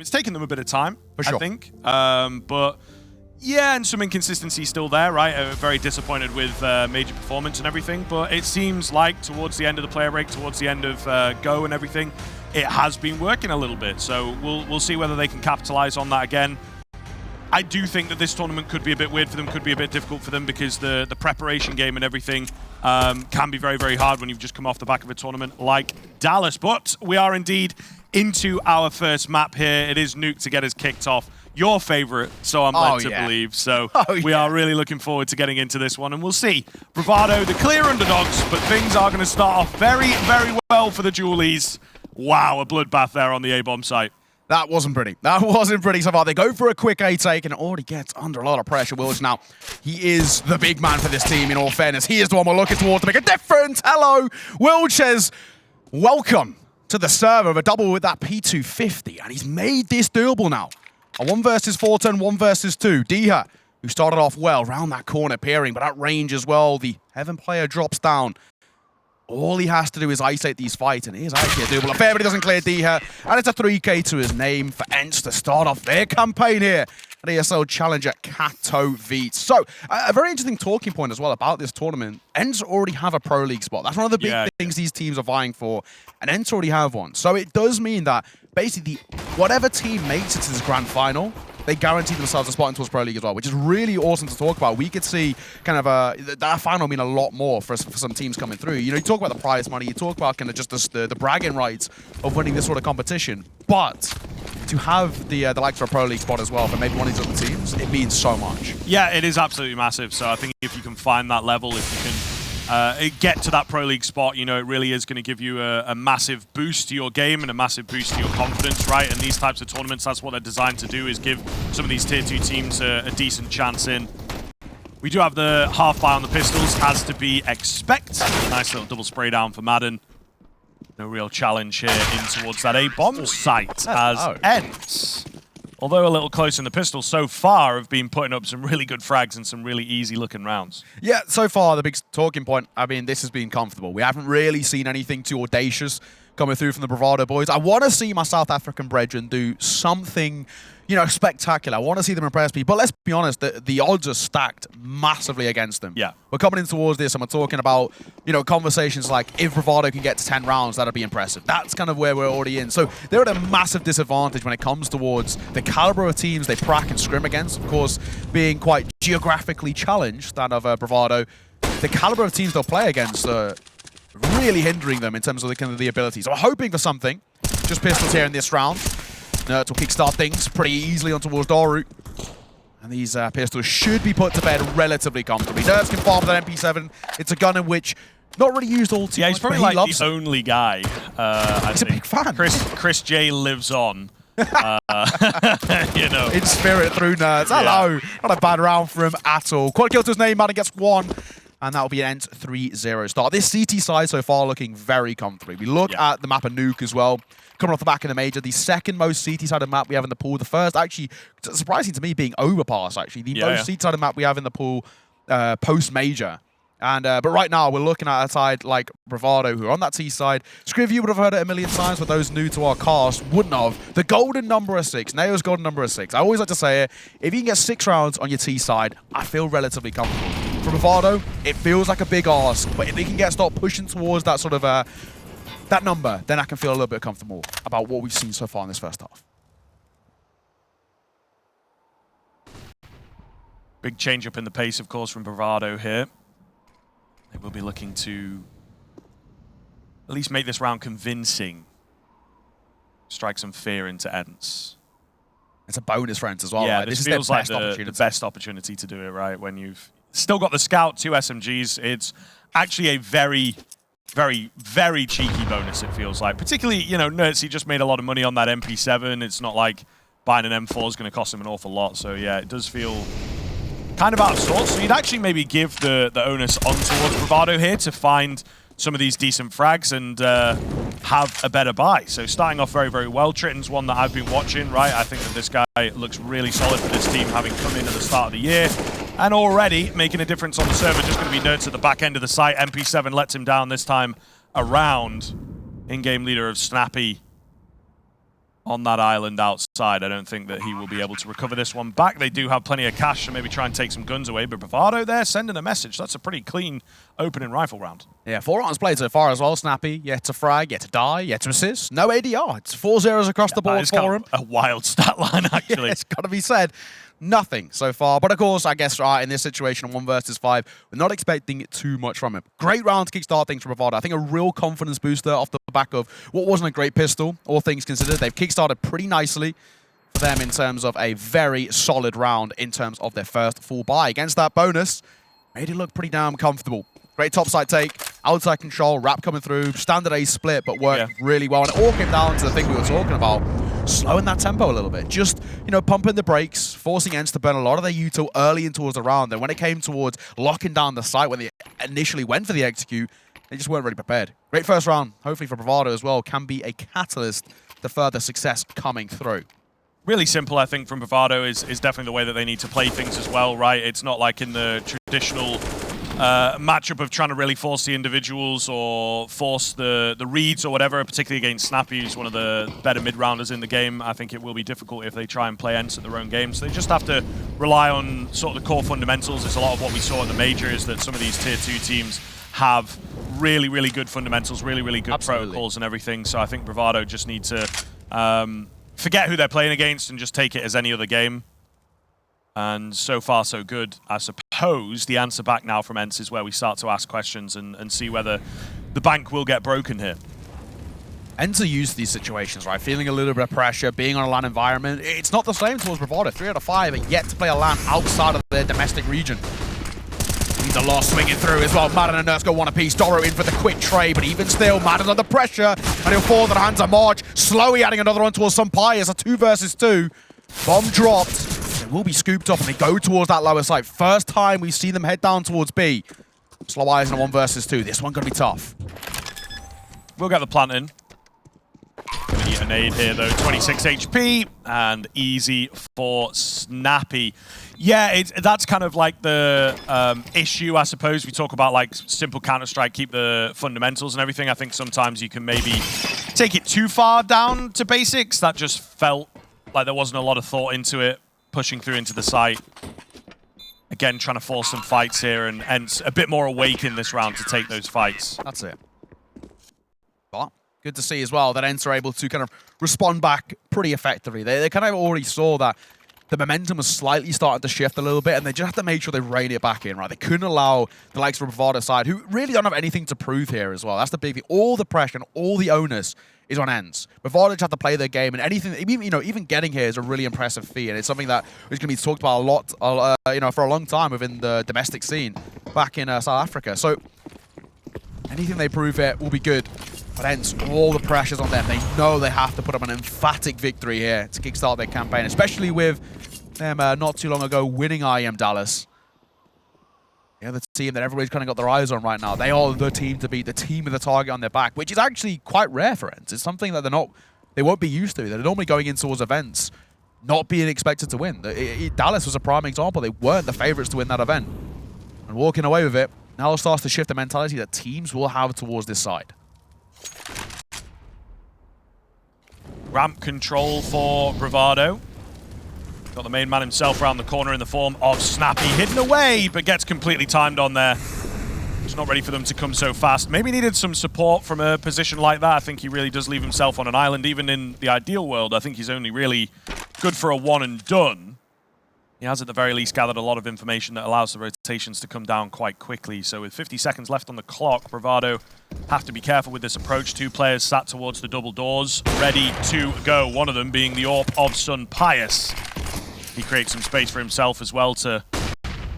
It's taken them a bit of time, for sure. I think. But yeah, and some inconsistency still there, right? Very disappointed with major performance and everything, but it seems like towards the end of the player break, towards the end of Go and everything, it has been working a little bit. So we'll see whether they can capitalize on that again. I do think that this tournament could be a bit weird for them, could be a bit difficult for them, because the preparation game and everything can be very, very hard when you've just come off the back of a tournament like Dallas. But we are indeed into our first map here. It is Nuke to get us kicked off. Your favorite, so I'm led to believe. So we are really looking forward to getting into this one, and we'll see. Bravado, the clear underdogs, but things are going to start off very, very well for the Julies. Wow, a bloodbath there on the A-bomb site. That wasn't pretty. That wasn't pretty so far. They go for a quick A take and it already gets under a lot of pressure. Wilch now, he is the big man for this team, in all fairness. He is the one we're looking towards to make a difference. Hello, Wilches. Welcome to the server of a double with that P250. And he's made this doable now. A 1 versus 4 turn, 1 versus 2. Diha, who started off well, round that corner peering, but at range as well. The Heaven player drops down. All he has to do is isolate these fights, and he is actually a doable affair, but he doesn't clear Diha. And it's a 3K to his name for ENCE to start off their campaign here at ESL Challenger Katowice. So, a very interesting talking point as well about this tournament. ENCE already have a Pro League spot. That's one of the big things these teams are vying for, and ENCE already have one. So it does mean that basically whatever team makes it to this grand final, they guarantee themselves a spot into Pro League as well, which is really awesome to talk about. We could see kind of that final mean a lot more for some teams coming through. You know, you talk about the prize money, you talk about kind of just the bragging rights of winning this sort of competition, but to have the likes of a Pro League spot as well for maybe one of these other teams, it means so much. Yeah, it is absolutely massive. So I think if you can find that level, if you can get to that Pro League spot, you know, it really is going to give you a massive boost to your game and a massive boost to your confidence, right? And these types of tournaments, that's what they're designed to do, is give some of these tier 2 teams a decent chance in. We do have the half buy on the pistols, as to be expect. Nice little double spray down for Maden. No real challenge here in towards that A-bomb site as ENCE. Although a little close in the pistol, so far have been putting up some really good frags and some really easy-looking rounds. Yeah, so far, the big talking point, I mean, this has been comfortable. We haven't really seen anything too audacious coming through from the Bravado boys. I want to see my South African brethren do something, you know, spectacular. I want to see them impress me. But let's be honest, the odds are stacked massively against them. Yeah. We're coming in towards this and we're talking about, you know, conversations like if Bravado can get to 10 rounds, that'd be impressive. That's kind of where we're already in. So they're at a massive disadvantage when it comes towards the caliber of teams they prac and scrim against. Of course, being quite geographically challenged, that of Bravado, the caliber of teams they'll play against really hindering them in terms of the ability. So we're hoping for something. Just pistols here in this round. Nert will kickstart things pretty easily on towards Doru. And these pistols should be put to bed relatively comfortably. Nerds can farm with that MP7. It's a gun in which not really used all too much. Yeah, he's probably like the only guy. He's a big fan. Chris J lives on. You know. In spirit through Nerds. Hello. Not a bad round for him at all. Quad kill to his name, Maden gets 1. And that will be an ENCE 3-0 start. This CT side so far looking very comfortably. We look at the map of Nuke as well. Coming off the back in the major, the second most CT-sided map we have in the pool. The first, actually, surprising to me, being Overpass, actually. The most CT-sided map we have in the pool post-major. And but right now, we're looking at a side like Bravado, who are on that T side. Scriv, you would have heard it a million times, but those new to our cast wouldn't have. The golden number of 6, Neo's golden number of 6. I always like to say it, if you can get 6 rounds on your T side, I feel relatively comfortable. For Bravado, it feels like a big ask, but if they can start pushing towards that sort of that number, then I can feel a little bit comfortable about what we've seen so far in this first half. Big change up in the pace, of course, from Bravado here. They will be looking to at least make this round convincing. Strike some fear into ENCE. It's a bonus for ENCE as well, yeah, right? This feels like the best opportunity to do it, right? When you've still got the Scout, 2 SMGs. It's actually a very, very, very cheeky bonus, it feels like. Particularly, you know, Nerds, he just made a lot of money on that MP7. It's not like buying an M4 is going to cost him an awful lot. So, yeah, it does feel kind of out of sorts. So you'd actually maybe give the onus on towards Bravado here to find some of these decent frags and have a better buy. So starting off very, very well. Triton's one that I've been watching, right? I think that this guy looks really solid for this team, having come in at the start of the year and already making a difference on the server. Just going to be Nerds at the back end of the site. MP7 lets him down this time around. In-game leader of Snappy. on that island outside. I don't think that he will be able to recover this one back. They do have plenty of cash to maybe try and take some guns away, but Bravado there sending a message. That's a pretty clean opening rifle round. Yeah, 4 rounds played so far as well. Snappy, yet to frag, yet to die, yet to assist. No ADR. It's 4 zeros across the board for him. A wild stat line, actually. Yeah, it's got to be said. Nothing so far. But of course, I guess in this situation, 1 versus 5, we're not expecting too much from him. Great round to kickstart things from Bravado. I think a real confidence booster off the back of what wasn't a great pistol, all things considered. They've kickstarted pretty nicely for them in terms of a very solid round in terms of their first full buy. Against that bonus, made it look pretty damn comfortable. Great topside take, outside control, wrap coming through, standard A split, but worked really well. And it all came down to the thing we were talking about, slowing that tempo a little bit. Just, pumping the brakes, forcing ENCE to burn a lot of their util early in towards the round. And when it came towards locking down the site, when they initially went for the execute, they just weren't really prepared. Great first round, hopefully for Bravado as well, can be a catalyst to further success coming through. Really simple, I think, from Bravado is definitely the way that they need to play things as well, right? It's not like in the traditional matchup of trying to really force the individuals or force the reads or whatever, particularly against Snappy, who's one of the better mid-rounders in the game. I think it will be difficult if they try and play ENCE at their own game. So they just have to rely on sort of the core fundamentals. It's a lot of what we saw in the major is that some of these tier 2 teams have really, really good fundamentals, really, really good protocols and everything. So I think Bravado just need to forget who they're playing against and just take it as any other game. And so far, so good. I suppose the answer back now from ENCE is where we start to ask questions and see whether the bank will get broken here. ENCE are used to these situations, right? Feeling a little bit of pressure, being on a LAN environment. It's not the same towards Bravado. 3 out of 5 are yet to play a LAN outside of their domestic region. Needs a lot swinging through as well. Maden and Nuke go one apiece. Doro in for the quick trade, but even still, Maden's under pressure, and he'll fall into the hands of March. Slowly adding another one towards some Pius. A 2 versus 2. Bomb dropped. They will be scooped up, and they go towards that lower site. First time we've seen them head down towards B. Slow eyes in a 1 versus 2. This one going to be tough. We'll get the plant in. Gonna get a nade here, though. 26 HP, and easy for Snappy. Yeah, that's kind of like the issue, I suppose. We talk about like simple Counter-Strike, keep the fundamentals and everything. I think sometimes you can maybe take it too far down to basics. That just felt like there wasn't a lot of thought into it. Pushing through into the site. Again, trying to force some fights here, and ENCE a bit more awake in this round to take those fights. That's it. But good to see as well that ENCE are able to kind of respond back pretty effectively. They kind of already saw that the momentum was slightly starting to shift a little bit, and they just have to make sure they rein it back in, right? They couldn't allow the likes of Bravado side, who really don't have anything to prove here as well. That's the big thing. All the pressure and all the onus is on ENCE. Bravado just have to play their game, and anything, even getting here is a really impressive feat, and it's something that is going to be talked about a lot, for a long time within the domestic scene back in South Africa. So anything they prove here will be good. But ENCE, all the pressure's on them. They know they have to put up an emphatic victory here to kickstart their campaign, especially with them not too long ago winning IEM Dallas. The other team that everybody's kind of got their eyes on right now. They are the team to beat, the team with the target on their back, which is actually quite rare for ENCE. It's something that they won't be used to. They're normally going in towards events not being expected to win. Dallas was a prime example. They weren't the favorites to win that event. And walking away with it now starts to shift the mentality that teams will have towards this side. Ramp control for Bravado. Got the main man himself around the corner in the form of Snappy, hidden away, but gets completely timed on there. Just not ready for them to come so fast. Maybe needed some support from a position like that. I think he really does leave himself on an island. Even in the ideal world, I think he's only really good for a one and done. He has at the very least gathered a lot of information that allows the rotations to come down quite quickly. So with 50 seconds left on the clock, Bravado have to be careful with this approach. 2 players sat towards the double doors, ready to go. One of them being the AWP of Sun Pius. He creates some space for himself as well to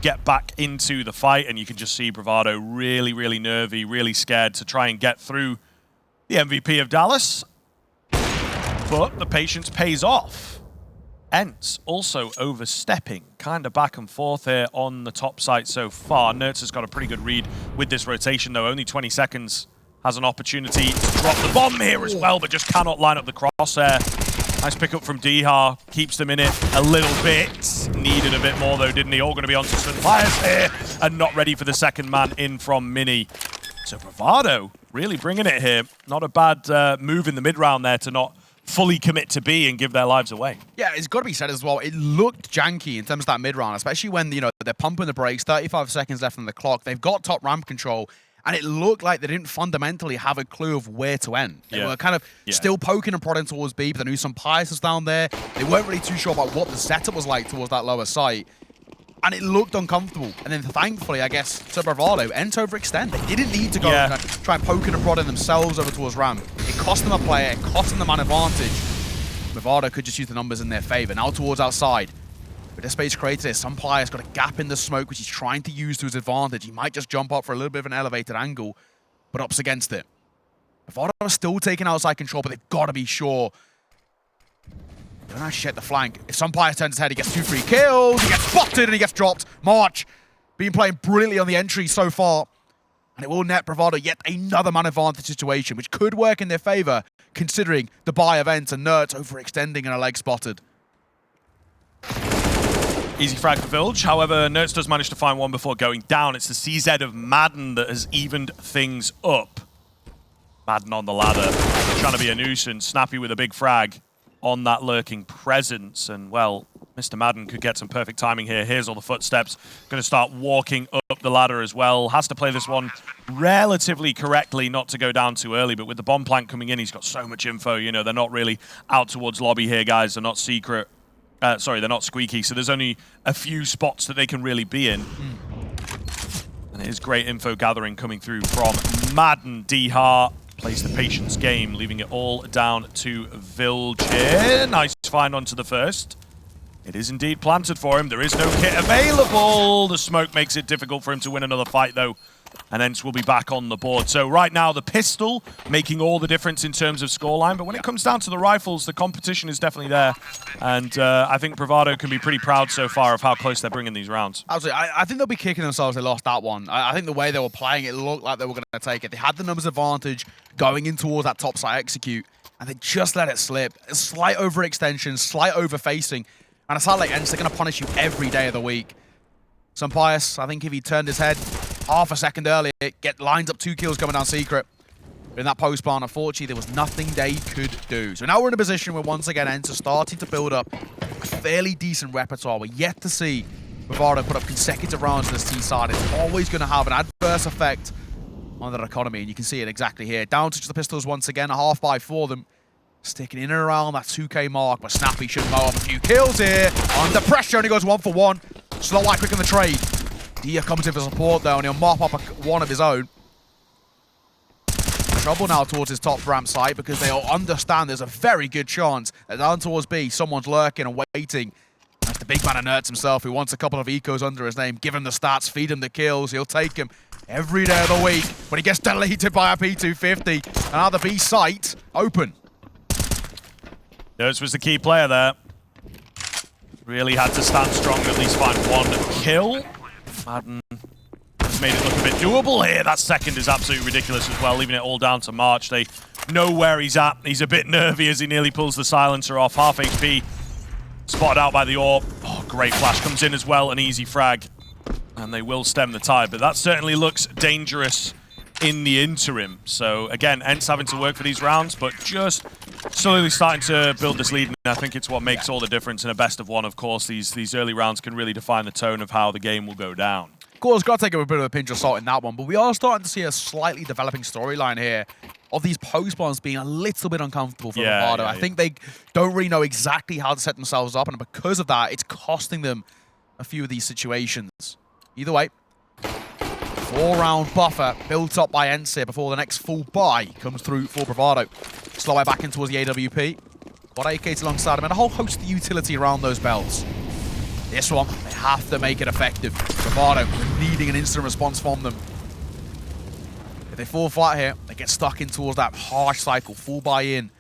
get back into the fight, and you can just see Bravado really, really nervy, really scared to try and get through the MVP of Dallas. But the patience pays off. ENCE also overstepping, kind of back and forth here on the top site so far. Nertz has got a pretty good read with this rotation, though. Only 20 seconds, has an opportunity to drop the bomb here as well, but just cannot line up the crosshair. Nice pickup from Dihar, keeps them in it a little bit. Needed a bit more, though, didn't he? All going to be onto Sun Pius here, and not ready for the second man in from Mini. So Bravado really bringing it here. Not a bad move in the mid-round there to not fully commit to B and give their lives away. Yeah, it's got to be said as well. It looked janky in terms of that mid-round, especially when, you know, they're pumping the brakes, 35 seconds left on the clock. They've got top ramp control, and it looked like they didn't fundamentally have a clue of where to end. They were kind of still poking and prodding towards B, but they knew some Pius was down there. They weren't really too sure about what the setup was like towards that lower site. And it looked uncomfortable. And then thankfully, I guess, to Bravado, ENCE overextend. They didn't need to go and try and poke and prod themselves over towards ramp. It cost them a player, it cost them the man advantage. Bravado could just use the numbers in their favor. Now towards outside. With the space created here, some player's got a gap in the smoke, which he's trying to use to his advantage. He might just jump up for a little bit of an elevated angle, but ups against it. Bravado is still taking outside control, but they've got to be sure. They don't actually check the flank. If some player turns his head, he gets 2 free kills, he gets spotted, and he gets dropped. March, been playing brilliantly on the entry so far. And it will net Bravado yet another man advantage situation, which could work in their favor, considering the buy event and Nerds overextending and a leg spotted. Easy frag for Vilge. However, Nerds does manage to find one before going down. It's the CZ of Maden that has evened things up. Maden on the ladder, trying to be a nuisance. Snappy with a big frag on that lurking presence. And, well, Mr. Maden could get some perfect timing here. Here's all the footsteps. Going to start walking up the ladder as well. Has to play this one relatively correctly, not to go down too early. But with the bomb plant coming in, he's got so much info. You know, they're not really out towards lobby here, guys. They're not secret. Sorry, they're not squeaky, so there's only a few spots that they can really be in. And it is great info gathering coming through from Maden. D-Hart plays the patience game, leaving it all down to Vilge here. Nice find onto the first. It is indeed planted for him. There is no kit available. The smoke makes it difficult for him to win another fight, though. And ENCE will be back on the board. So right now, the pistol making all the difference in terms of scoreline. But when it comes down to the rifles, the competition is definitely there. And I think Bravado can be pretty proud so far of how close they're bringing these rounds. Absolutely. I think they'll be kicking themselves they lost that one. I think the way they were playing, it looked like they were going to take it. They had the numbers advantage going in towards that top side execute, and they just let it slip. A slight overextension, slight overfacing. And it's like ENCE, they're going to punish you every day of the week. Some Pius, I think if he turned his head half a second earlier, lines up 2 kills coming down secret. But in that post plant, unfortunately, there was nothing they could do. So now we're in a position where, once again, ENCE are starting to build up a fairly decent repertoire. We're yet to see Bravado put up consecutive rounds on this T side. It's always going to have an adverse effect on their economy, and you can see it exactly here. Down to the pistols once again, a half buy for them. Sticking in and around that 2K mark, but Snappy should mow up a few kills here. Under pressure, only goes 1 for 1. Slow White quick on the trade. Dia comes in for support though, and he'll mop up one of his own. Trouble now towards his top ramp site, because they all understand there's a very good chance that down towards B, someone's lurking and waiting. That's the big man of Nerds himself, who wants a couple of ecos under his name. Give him the stats, feed him the kills, he'll take him every day of the week. But he gets deleted by a P250, and now the B site open. Nerds was the key player there. Really had to stand strong, at least find 1 kill. Maden has made it look a bit doable here. That second is absolutely ridiculous as well, leaving it all down to March. They know where he's at. He's a bit nervy as he nearly pulls the silencer off. Half HP, spotted out by the AWP. Oh, great flash comes in as well, an easy frag. And they will stem the tide, but that certainly looks dangerous in the interim. So again, ENCE having to work for these rounds, but just slowly starting to build this lead, and I think it's what makes all the difference in a best of one. Of course, these early rounds can really define the tone of how the game will go down. Of course, got to take a bit of a pinch of salt in that one, but we are starting to see a slightly developing storyline here of these post-spawns being a little bit uncomfortable for Bravado. I think they don't really know exactly how to set themselves up, and because of that, it's costing them a few of these situations. Either way, 4-round buffer built up by ENCE before the next full buy comes through for Bravado. Slow way back in towards the AWP. Got AKs alongside him and a whole host of utility around those belts. This one, they have to make it effective. Bravado needing an instant response from them. If they fall flat here, they get stuck in towards that harsh cycle. Full buy in.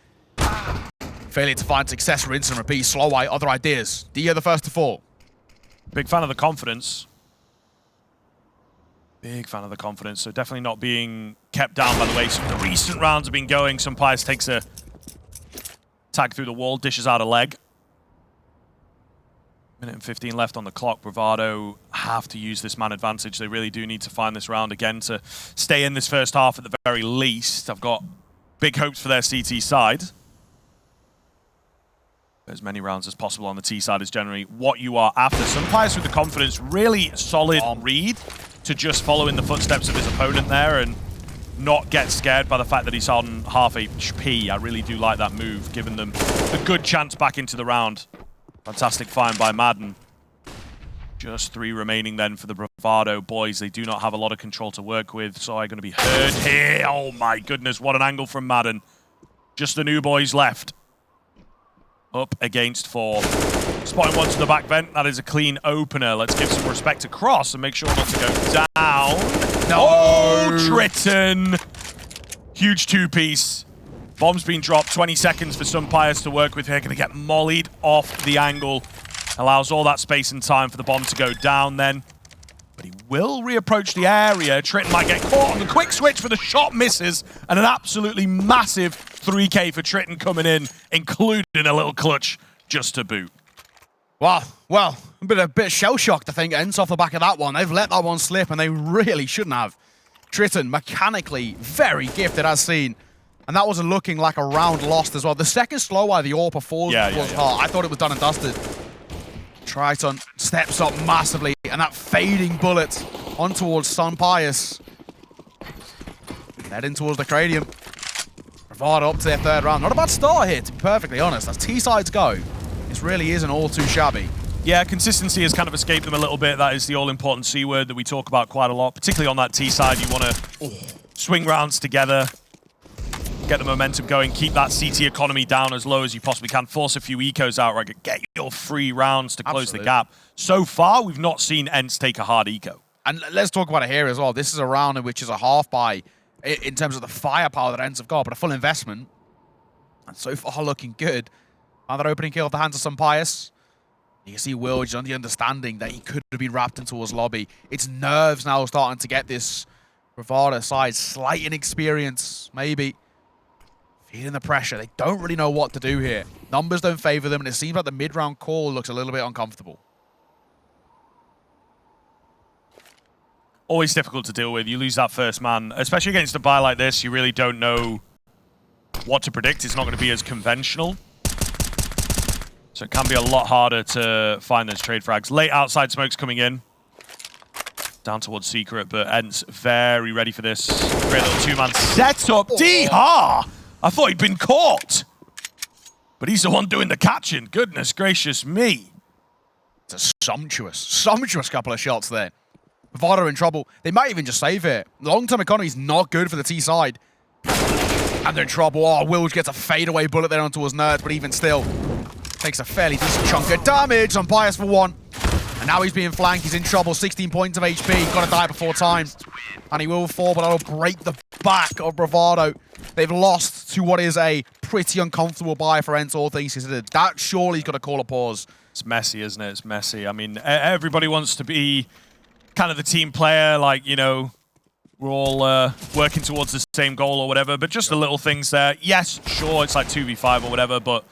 Failure to find success for instant repeat. Slow way, other ideas. Dia the first to fall. Big fan of the confidence. Big fan of the confidence, so definitely not being kept down by the way some of the recent rounds have been going. Some Pius takes a tag through the wall, dishes out a leg. Minute and 15 left on the clock. Bravado have to use this man advantage. They really do need to find this round again to stay in this first half at the very least. I've got big hopes for their CT side. as many rounds as possible on the T side is generally what you are after. Some players with the confidence, really solid read to just follow in the footsteps of his opponent there and not get scared by the fact that he's on half HP. I really do like that move, giving them a good chance back into the round. Fantastic find by Maden. Just 3 remaining then for the Bravado boys. They do not have a lot of control to work with, so I'm going to be hurt here. Oh my goodness, what an angle from Maden. Just the new boys left. Up against 4. Spotting one to the back vent. That is a clean opener. Let's give some respect to Cross and make sure not to go down. No! Oh, Triton! Huge 2-piece. Bomb's been dropped. 20 seconds for some players to work with here. Going to get mollied off the angle. Allows all that space and time for the bomb to go down then. But he will reapproach the area. Triton might get caught on the quick switch for the shot misses. And an absolutely massive 3K for Triton coming in, including a little clutch just to boot. Wow, well, a bit shell-shocked, I think, ENCE off the back of that one. They've let that one slip, and they really shouldn't have. Triton, mechanically very gifted, as seen. And that wasn't looking like a round lost as well. The second slow while the AWP falls was hard. I thought it was done and dusted. Triton steps up massively, and that fading bullet on towards Sun Pius. Heading towards the Cranium. Bravado up to their 3rd round. Not a bad start here, to be perfectly honest. As T-sides go, this really isn't all too shabby. Yeah, consistency has kind of escaped them a little bit. That is the all-important C word that we talk about quite a lot, particularly on that T side. You want to swing rounds together, get the momentum going, keep that CT economy down as low as you possibly can, force a few ecos out, right? Get your 3 rounds to close the gap. So far, we've not seen ENCE take a hard eco. And let's talk about it here as well. This is a round in which is a half buy in terms of the firepower that ENCE have got, but a full investment. And so far looking good. Another opening kill at the hands of Sun Pius. You can see Wilge on the understanding that he could have been wrapped into his lobby. It's nerves now starting to get this Bravado side. Slight inexperience, maybe. Feeling the pressure. They don't really know what to do here. Numbers don't favor them, and it seems like the mid-round call looks a little bit uncomfortable. Always difficult to deal with. You lose that first man, especially against a buy like this. You really don't know what to predict. It's not going to be as conventional. So it can be a lot harder to find those trade frags. Late outside smokes coming in. Down towards Secret, but ENCE very ready for this. Great little 2-man setup. D-Ha! I thought he'd been caught. But he's the one doing the catching. Goodness gracious me. It's a sumptuous couple of shots there. Bravado in trouble. They might even just save it. Long-term economy is not good for the T side. And they're in trouble. Oh, Wilge gets a fadeaway bullet there onto his nerds, but even still, takes a fairly decent chunk of damage on Pius for 1. And now he's being flanked. He's in trouble. 16 points of HP. Got to die before time. And he will fall, but that'll break the back of Bravado. They've lost to what is a pretty uncomfortable buy for ENCE, all things considered. That surely's got to call a pause. It's messy, isn't it? It's messy. I mean, everybody wants to be kind of the team player, like, you know, we're all working towards the same goal or whatever, but just the little things there. Yes, sure, it's like 2v5 or whatever, but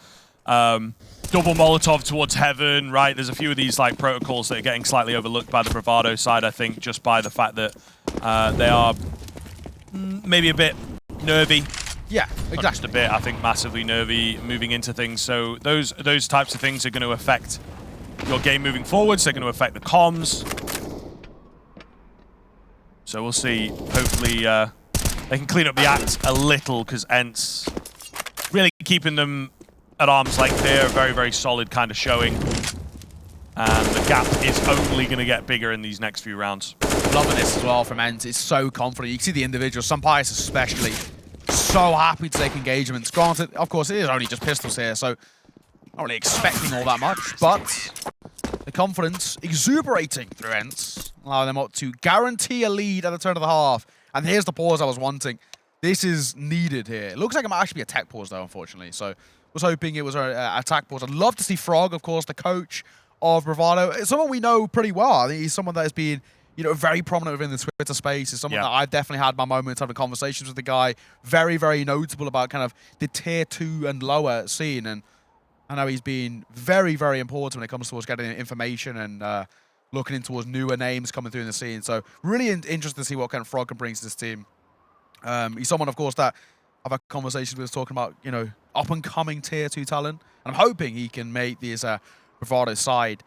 double Molotov towards heaven, right? There's a few of these like protocols that are getting slightly overlooked by the Bravado side, I think, just by the fact that they are maybe a bit nervy. Yeah, exactly. Not just a bit, I think massively nervy moving into things. So those types of things are going to affect your game moving forwards. They're going to affect the comms. So we'll see. Hopefully they can clean up the act a little, because ENCE really keeping them at arm's length here. Very, very solid kind of showing. And the gap is only going to get bigger in these next few rounds. Loving this as well from ENCE. It's so confident. You can see the individuals, Sun Pius especially, so happy to take engagements. Granted, of course, it is only just pistols here, so not really expecting all that much, but the confidence exuberating through ENCE, allowing them up to guarantee a lead at the turn of the half. And here's the pause I was wanting. This is needed here. It looks like it might actually be a tech pause, though, unfortunately. So I was hoping it was a tech pause. I'd love to see Frog, of course, the coach of Bravado. It's someone we know pretty well. I think he's someone that has been, you know, very prominent within the Twitter space. It's someone that I've definitely had my moments having conversations with the guy. Very, very notable about kind of the tier 2 and lower scene. And I know he's been very, very important when it comes towards getting information and looking in towards newer names coming through in the scene. So really interested to see what kind of Frog can bring to this team. He's someone, of course, that I've had conversations with us talking about, you know, up-and-coming Tier 2 talent. And I'm hoping he can make this Bravado side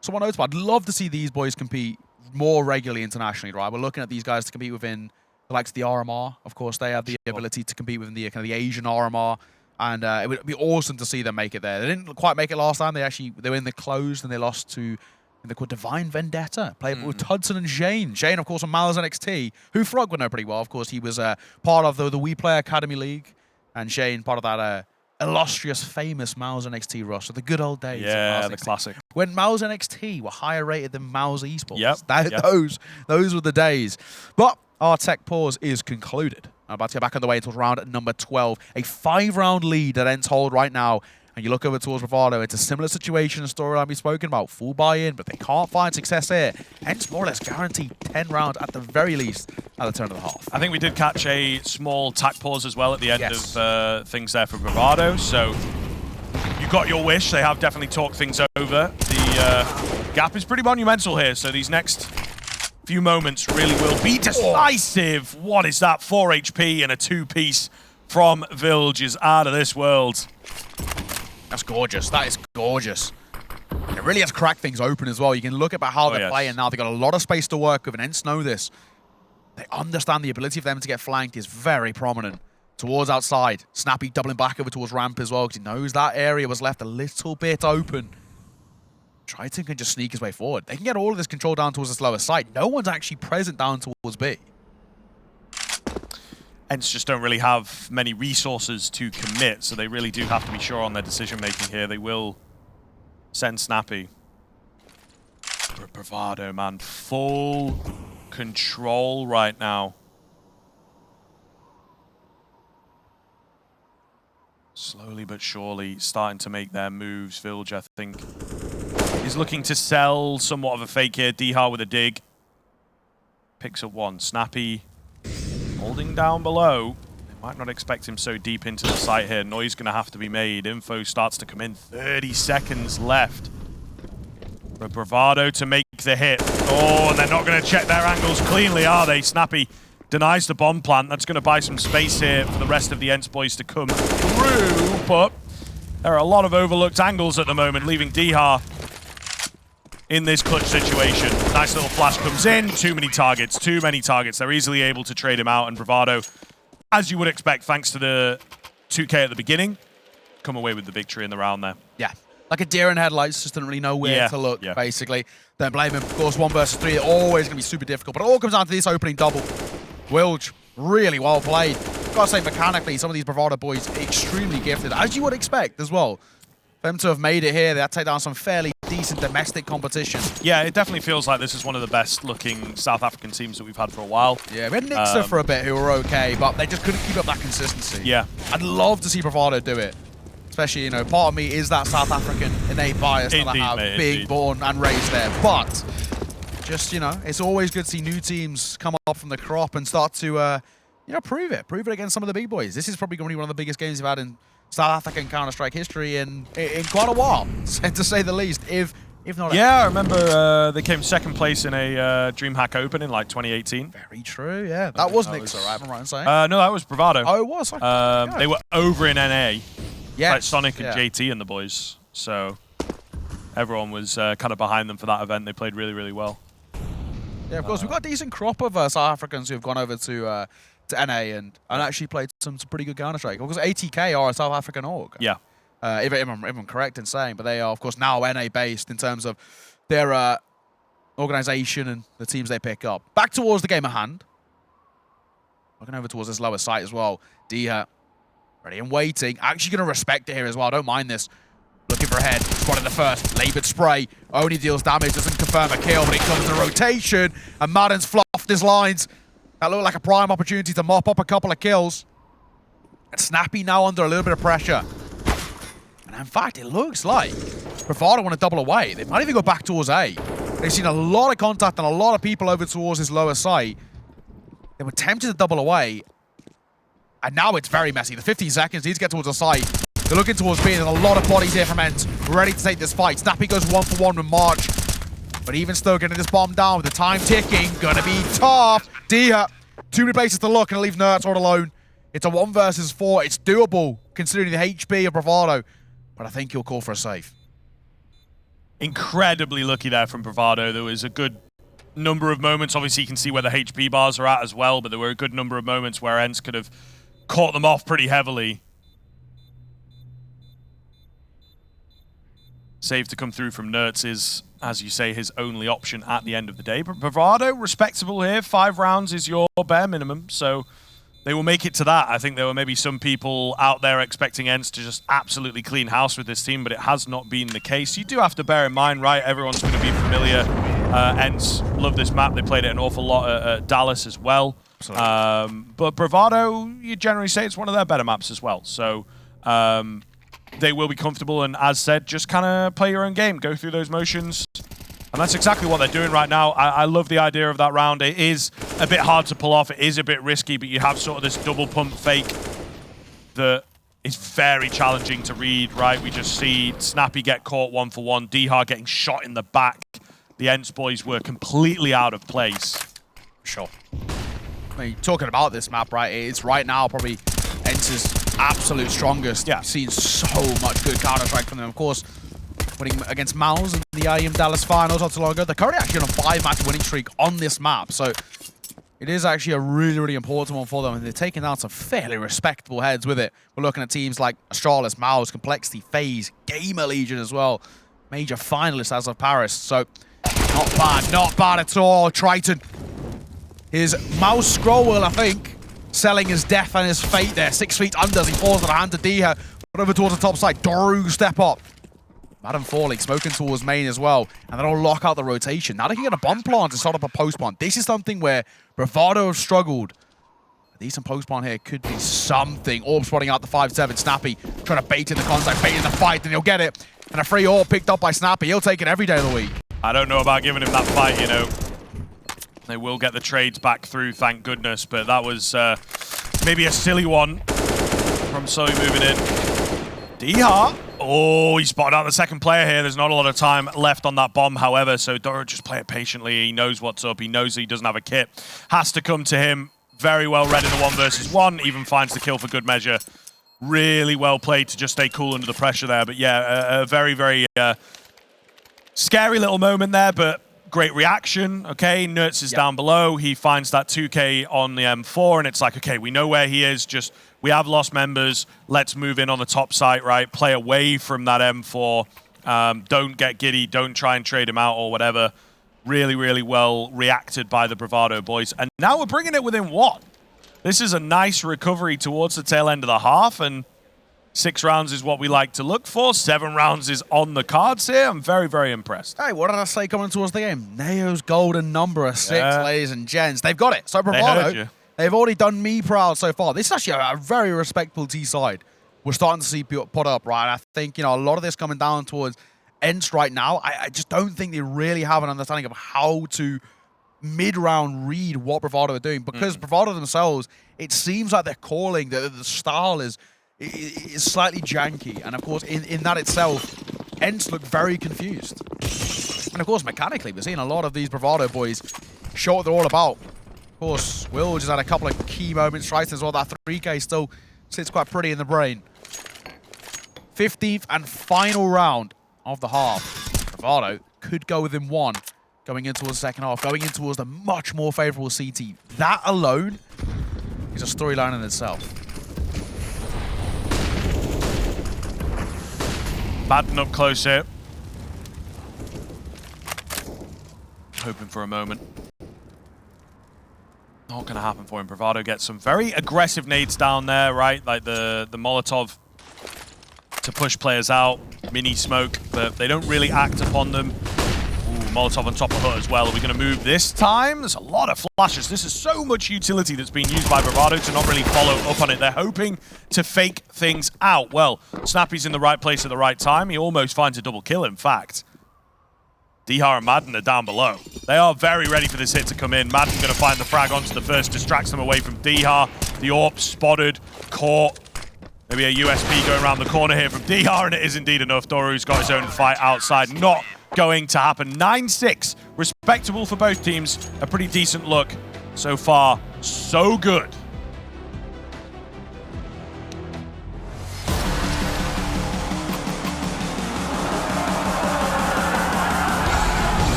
somewhat notable. I'd love to see these boys compete more regularly internationally, right? We're looking at these guys to compete within the likes of the RMR. Of course, they have the ability to compete within the kind of the Asian RMR. And it would be awesome to see them make it there. They didn't quite make it last time. They were in the closed and they lost to, they're called Divine Vendetta, played with Tudson and Shane. Shane, of course, from Mal's NXT, who Frog would know pretty well. Of course, he was part of the We Play Academy League. And Shane, part of that illustrious, famous Mal's NXT roster, the good old days. Yeah, the classic. When Mal's NXT were higher rated than Mal's esports. Yep. Those were the days. But our tech pause is concluded. I'm about to get back on the way until round number 12. A 5-round lead that ENCE hold right now. And you look over towards Bravado, it's a similar situation and storyline we've spoken about. Full buy-in, but they can't find success here. ENCE more or less guaranteed 10 rounds at the very least at the turn of the half. I think we did catch a small tack pause as well at the end of things there for Bravado. So you got your wish. They have definitely talked things over. The gap is pretty monumental here. So these next few moments really will be decisive. What is that? 4 HP and a 2-piece from Vilge is out of this world. That's gorgeous. That is gorgeous. And it really has cracked things open as well. You can look at how they're playing now. They've got a lot of space to work with, and ENCE know this. They understand the ability of them to get flanked is very prominent. Towards outside. Snappy doubling back over towards ramp as well, because he knows that area was left a little bit open. Triton can just sneak his way forward. They can get all of this control down towards this lower side. No one's actually present down towards B. ENCE just don't really have many resources to commit, so they really do have to be sure on their decision-making here. They will send Snappy. Bravado, man. Full control right now. Slowly but surely starting to make their moves. Vilge, I think, is looking to sell somewhat of a fake here. Dihar with a dig. Picks up one. Snappy holding down below. They might not expect him so deep into the site here. Noise going to have to be made. Info starts to come in. 30 seconds left for Bravado to make the hit. Oh, and they're not going to check their angles cleanly, are they? Snappy denies the bomb plant. That's going to buy some space here for the rest of the ENCE boys to come through. But there are a lot of overlooked angles at the moment, leaving Dihar in this clutch situation. Nice little flash comes in. Too many targets. They're easily able to trade him out. And Bravado, as you would expect, thanks to the 2K at the beginning, come away with the victory in the round there. Yeah. Like a deer in headlights, just didn't really know where to look, basically. Don't blame him. Of course, 1 versus 3, always going to be super difficult. But it all comes down to this opening double. Vilge, really well played. Gotta say, mechanically, some of these Bravado boys extremely gifted, as you would expect as well. For them to have made it here, they had to take down some fairly decent domestic competition. Yeah, it definitely feels like this is one of the best looking South African teams that we've had for a while. Yeah, we had Nixa for a bit who were okay, but they just couldn't keep up that consistency. Yeah. I'd love to see Bravado do it. Especially, you know, part of me is that South African innate bias that I have, being born and raised there. But just, you know, it's always good to see new teams come up from the crop and start to, you know, prove it against some of the big boys. This is probably going to be one of the biggest games we've had in South African Counter-Strike history in quite a while, to say the least, if not... Yeah, I remember they came second place in a DreamHack Open in like 2018. Very true, yeah. That was Nixa, right? Am I right in saying? No, that was Bravado. Oh, it was? They were over in NA. Yes. Like Sonic and JT and the boys. So everyone was kind of behind them for that event. They played really, really well. Yeah, of course. We've got a decent crop of South Africans who have gone over to NA and actually played some pretty good Counter-Strike. Because ATK are a South African org. Yeah. If I'm correct in saying, but they are, of course, now NA-based in terms of their organization and the teams they pick up. Back towards the game at hand. Looking over towards this lower site as well. Dia, ready and waiting. Actually going to respect it here as well. I don't mind this. Looking for a head. Spotted the first. Labored spray. Only deals damage. Doesn't confirm a kill, but it comes to rotation. And Maden's fluffed his lines. That looked like a prime opportunity to mop up a couple of kills. And Snappy now under a little bit of pressure. And in fact, it looks like Bravado want to double away. They might even go back towards A. They've seen a lot of contact and a lot of people over towards this lower site. They were tempted to double away. And now it's very messy. The 15 seconds needs to get towards the site. They're looking towards B. There's a lot of bodies here from ENCE. Ready to take this fight. Snappy goes 1-for-1 with March. But even still getting this bomb down with the time ticking. Gonna be tough. Dia, too many places to look and leave Nerds all alone. It's a 1 versus 4. It's doable, considering the HP of Bravado. But I think he'll call for a save. Incredibly lucky there from Bravado. There was a good number of moments. Obviously, you can see where the HP bars are at as well, but there were a good number of moments where ENCE could have caught them off pretty heavily. Save to come through from Nertz is, as you say, his only option at the end of the day. But Bravado, respectable here. 5 rounds is your bare minimum, so they will make it to that. I think there were maybe some people out there expecting ENCE to just absolutely clean house with this team, but it has not been the case. You do have to bear in mind, right, everyone's going to be familiar. ENCE love this map. They played it an awful lot at Dallas as well. But Bravado, you generally say it's one of their better maps as well. So they will be comfortable, and as said, just kind of play your own game, go through those motions. And that's exactly what they're doing right now. I love the idea of that round. It is a bit hard to pull off. It is a bit risky, but you have sort of this double pump fake that is very challenging to read, right? We just see Snappy get caught 1-for-1, Dihar getting shot in the back. The ENCE boys were completely out of place. Sure. I mean, talking about this map, right, it's right now probably ENCE's absolute strongest. Yeah. We've seen so much good Counter-Strike from them. Of course, winning against Mouse in the IEM Dallas finals not too long ago. They're currently actually on a 5-match winning streak on this map, so it is actually a really, really important one for them, and they're taking down some fairly respectable heads with it. We're looking at teams like Astralis, Mouse, Complexity, FaZe, Gamer Legion as well. Major finalists as of Paris, so not bad at all. Triton, his mouse scroll wheel, I think, selling his death and his fate there. 6 feet under as he falls on the hand to Dihar. But over towards the top side, Doru step up. Maden falling, smoking towards main as well, and then I'll lock out the rotation. Now they can get a bomb plant and start up a post plant. This is something where Bravado have struggled. A decent post plant here could be something. Orb spotting out the 5-7. Snappy trying to bait in the contact, bait in the fight, and he'll get it. And a free orb picked up by Snappy. He'll take it every day of the week. I don't know about giving him that fight, you know. They will get the trades back through, thank goodness, but that was maybe a silly one from Sully moving in. Dihar. Oh, he spotted out the second player here. There's not a lot of time left on that bomb, however, so Dora just play it patiently. He knows what's up. He knows that he doesn't have a kit. Has to come to him. Very well read in the 1 versus 1. Even finds the kill for good measure. Really well played to just stay cool under the pressure there. But yeah, a very, very scary little moment there, but great reaction. Okay, Nertz is down below. He finds that 2K on the M4, and it's like, okay, we know where he is. Just, we have lost members. Let's move in on the top site, right? Play away from that M4. Don't get giddy. Don't try and trade him out or whatever. Really, really well reacted by the Bravado boys. And now we're bringing it within 1. This is a nice recovery towards the tail end of the half, and 6 rounds is what we like to look for. 7 rounds is on the cards here. I'm very, very impressed. Hey, what did I say coming towards the game? Neo's golden number of 6, ladies and gents. They've got it. So Bravado, they've already done me proud so far. This is actually a very respectable T side. We're starting to see put up, right? I think, you know, a lot of this coming down towards ENCE right now. I just don't think they really have an understanding of how to mid-round read what Bravado are doing, because Bravado themselves, it seems like they're calling, the style is slightly janky, and of course in that itself, ENCE look very confused. And of course mechanically, we're seeing a lot of these Bravado boys show what they're all about. Of course, Will just had a couple of key moments, Triton as well. That 3K still sits quite pretty in the brain. 15th and final round of the half. Bravado could go within 1. Going in towards the second half, going in towards the much more favorable CT. That alone is a storyline in itself. Maden up close here. Hoping for a moment. Not going to happen for him. Bravado gets some very aggressive nades down there, right? Like the Molotov to push players out. Mini smoke, but they don't really act upon them. Molotov on top of Hut as well. Are we going to move this time? There's a lot of flashes. This is so much utility that's being used by Bravado to not really follow up on it. They're hoping to fake things out. Well, Snappy's in the right place at the right time. He almost finds a double kill, in fact. Dihar and Maden are down below. They are very ready for this hit to come in. Maden's going to find the frag onto the first, distracts them away from Dihar. The AWP spotted, caught. Maybe a USP going around the corner here from Dihar, and it is indeed enough. Doru's got his own fight outside. Not going to happen. 9-6, respectable for both teams. A pretty decent look so far. So good.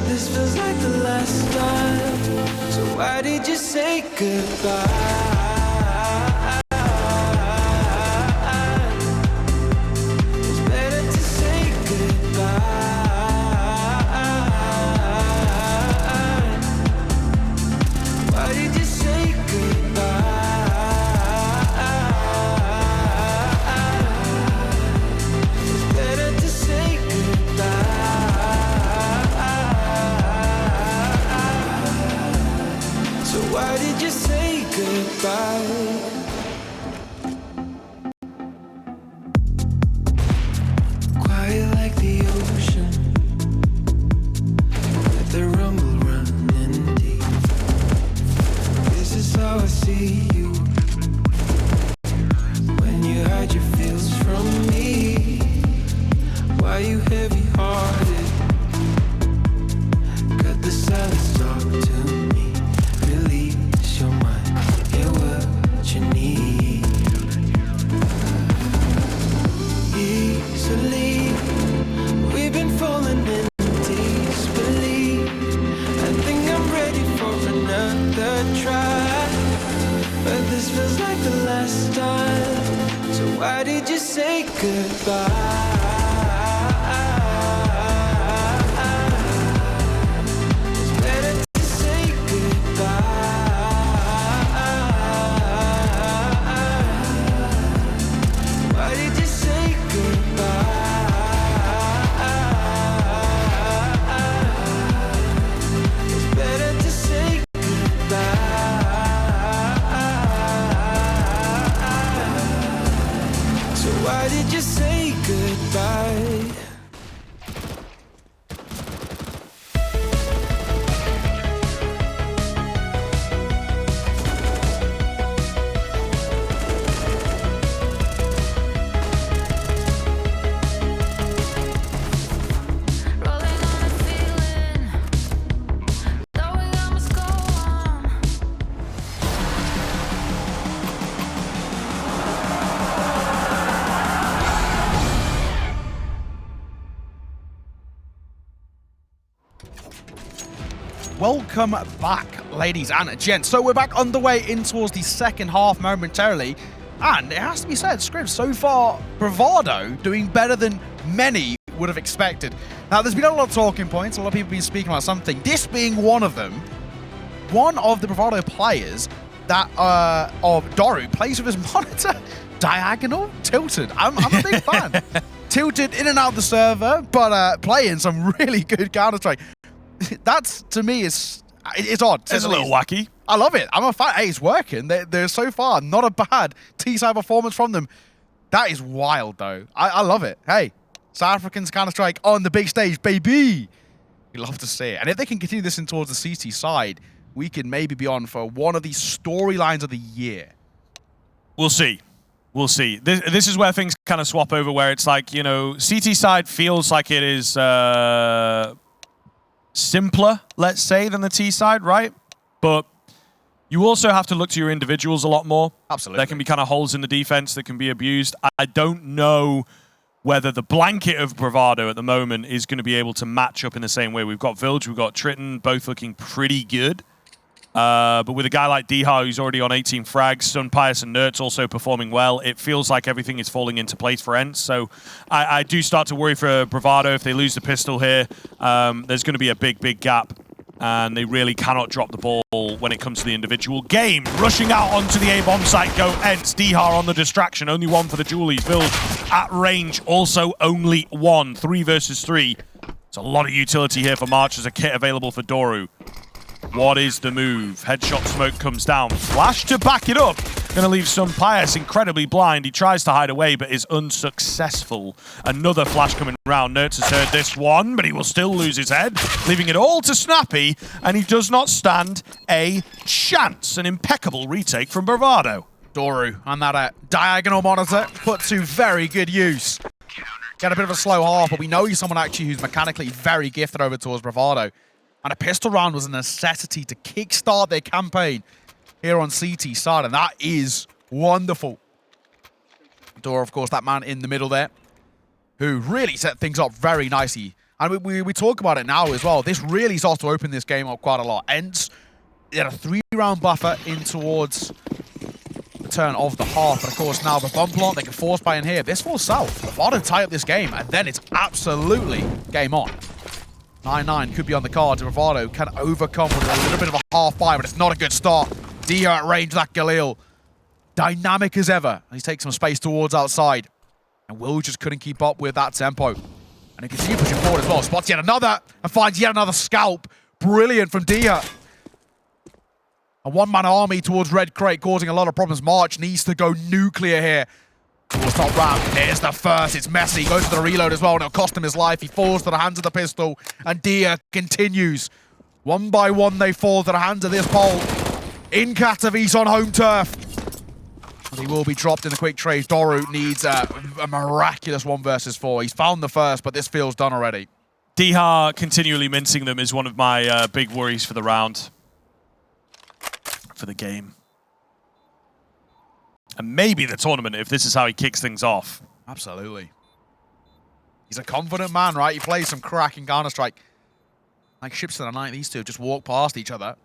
this feels like the last time. So why did you say goodbye? It's better to say goodbye. Why did you say goodbye? It's better to say goodbye. So why did you say goodbye? Quiet like the ocean, let the rumble running deep. This is how I see you. When you hide your feels from me, why you heavy-hearted? Cut the silence, talk to me. Release your mind, get what you need. Easily, we've been falling in disbelief. I think I'm ready for another try, but this feels like the last time. So why did you say goodbye? It's better to say goodbye. Why did you say goodbye? It's better to say goodbye. So why did you say goodbye? Rolling on a feeling, knowing I must go on. Welcome back, ladies and gents. So we're back underway in towards the second half momentarily. And it has to be said, Scribs, so far, Bravado doing better than many would have expected. Now, there's been a lot of talking points. A lot of people have been speaking about something. This being one of them. One of the Bravado players that of Doru plays with his monitor diagonal tilted. I'm a big fan. Tilted in and out of the server, but playing some really good Counter-Strike. That's, to me, it's odd. It's a little wacky. I love it. I'm a fan. Hey, it's working. They're so far not a bad T-side performance from them. That is wild, though. I love it. Hey, South Africans Counter-Strike on the big stage, baby. We love to see it. And if they can continue this in towards the CT side, we can maybe be on for one of these storylines of the year. We'll see. We'll see. This is where things kind of swap over, where it's like, you know, CT side feels like it is simpler, let's say, than the T side, right? But you also have to look to your individuals a lot more. Absolutely. There can be kind of holes in the defense that can be abused. I don't know whether the blanket of Bravado at the moment is going to be able to match up in the same way. We've got Village, we've got Triton, both looking pretty good. But with a guy like Dihar, who's already on 18 frags, Sun, Pius, and Nertz also performing well, it feels like everything is falling into place for ENCE. So I do start to worry for Bravado. If they lose the pistol here, there's going to be a big, big gap. And they really cannot drop the ball when it comes to the individual game. Rushing out onto the A-bomb site go ENCE. Dihar on the distraction. Only one for the Julies. Village at range. Also only one. 3 versus 3. It's a lot of utility here for March as a kit available for Doru. What is the move? Headshot smoke comes down. Flash to back it up. Gonna leave Sun Pius incredibly blind. He tries to hide away, but is unsuccessful. Another flash coming round. Nertz has heard this one, but he will still lose his head, leaving it all to Snappy, and he does not stand a chance. An impeccable retake from Bravado. Doru on that diagonal monitor put to very good use. Got a bit of a slow half, but we know he's someone actually who's mechanically very gifted over towards Bravado. And a pistol round was a necessity to kickstart their campaign here on CT side, and that is wonderful. Doru, of course, that man in the middle there, who really set things up very nicely. And we talk about it now as well. This really starts to open this game up quite a lot. ENCE, they had a 3-round buffer in towards the turn of the half. But of course now the bomb plant, they can force buy in here. This falls south. Bravado tie up this game, and then it's absolutely game on. 9-9 could be on the cards. Bravado can overcome with a little bit of a half buy, but it's not a good start. Dia at range, that Galil. Dynamic as ever. He's taking some space towards outside. And Will just couldn't keep up with that tempo. And he continues pushing forward as well. Spots yet another and finds yet another scalp. Brilliant from Dia. A one-man army towards Red Crate causing a lot of problems. March needs to go nuclear here. Towards top ramp. Here's the first. It's messy. Goes for the reload as well, and it'll cost him his life. He falls to the hands of the pistol, and Dia continues. One by one, they fall to the hands of this pole. In Katowice on home turf. And he will be dropped in the quick trade. Doru needs a miraculous 1 versus 4. He's found the first, but this feels done already. Diha continually mincing them is one of my big worries for the round. For the game. And maybe the tournament if this is how he kicks things off. Absolutely. He's a confident man, right? He plays some cracking Counter-Strike. Like ships in the night, these two just walk past each other.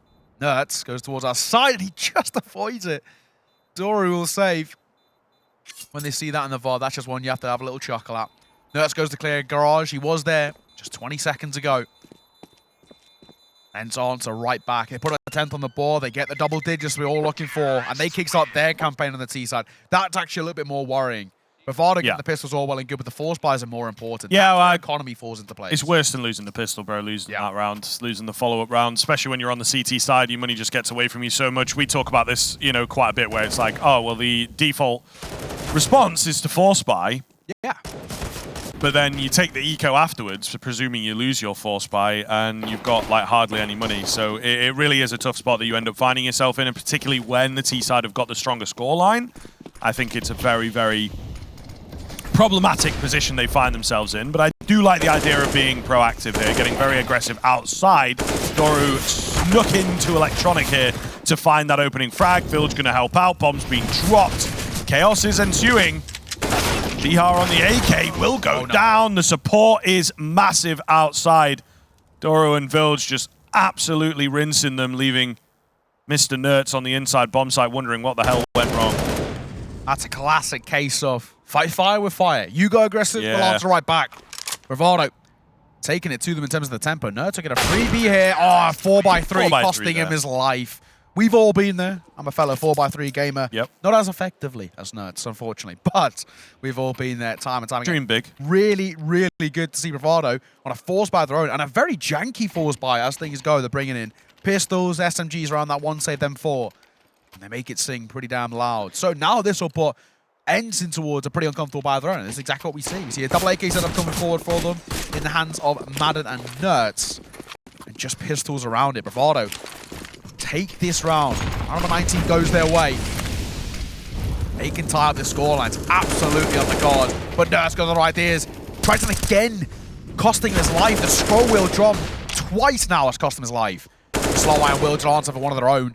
Nertz goes towards our side and he just avoids it. Doru will save. When they see that in the VOD, that's just one you have to have a little chuckle at. Nertz goes to clear garage. He was there just 20 seconds ago. ENCE answer right back. They put a 10th on the board. They get the double digits we're all looking for. And they kickstart their campaign on the T side. That's actually a little bit more worrying. Bravado getting the pistols all well and good, but the force buys are more important. Yeah, well, economy falls into place. It's worse than losing the pistol, bro. Losing that round, losing the follow-up round, especially when you're on the CT side, your money just gets away from you so much. We talk about this, you know, quite a bit, where it's like, oh, well, the default response is to force buy. Yeah. But then you take the eco afterwards, presuming you lose your force buy, and you've got like hardly any money. So it really is a tough spot that you end up finding yourself in, and particularly when the T side have got the stronger scoreline. I think it's a very, very problematic position they find themselves in, but I do like the idea of being proactive here, getting very aggressive outside. Doru snuck into Electronic here to find that opening frag. Village going to help out. Bombs being dropped. Chaos is ensuing. Dihar on the AK will go down. The support is massive outside. Doru and Village just absolutely rinsing them, leaving Mr. Nertz on the inside bomb site wondering what the hell went wrong. That's a classic case of fight fire with fire. You go aggressive, we'll answer right back. Bravado taking it to them in terms of the tempo. Nertz will get a freebie here. Oh, 4x3 costing him his life. We've all been there. I'm a fellow 4x3 gamer. Yep. Not as effectively as Nertz, unfortunately, but we've all been there time and time again. Dream big. Really, really good to see Bravado on a force buy of their own, and a very janky force buy as things go. They're bringing in pistols, SMGs around that one save, them 4. And they make it sing pretty damn loud. So now this will put ENCE in towards a pretty uncomfortable buy of their own. That's exactly what we see. We see a double AK setup coming forward for them in the hands of Maden and Nertz. And just pistols around it. Bravado take this round. Round number 19 goes their way. They can tie up the scoreline. It's absolutely on the cards. But Nertz got the right ideas. Triton again, costing his life. The scroll wheel drum twice now has cost him his life. The slow iron will answer for one of their own.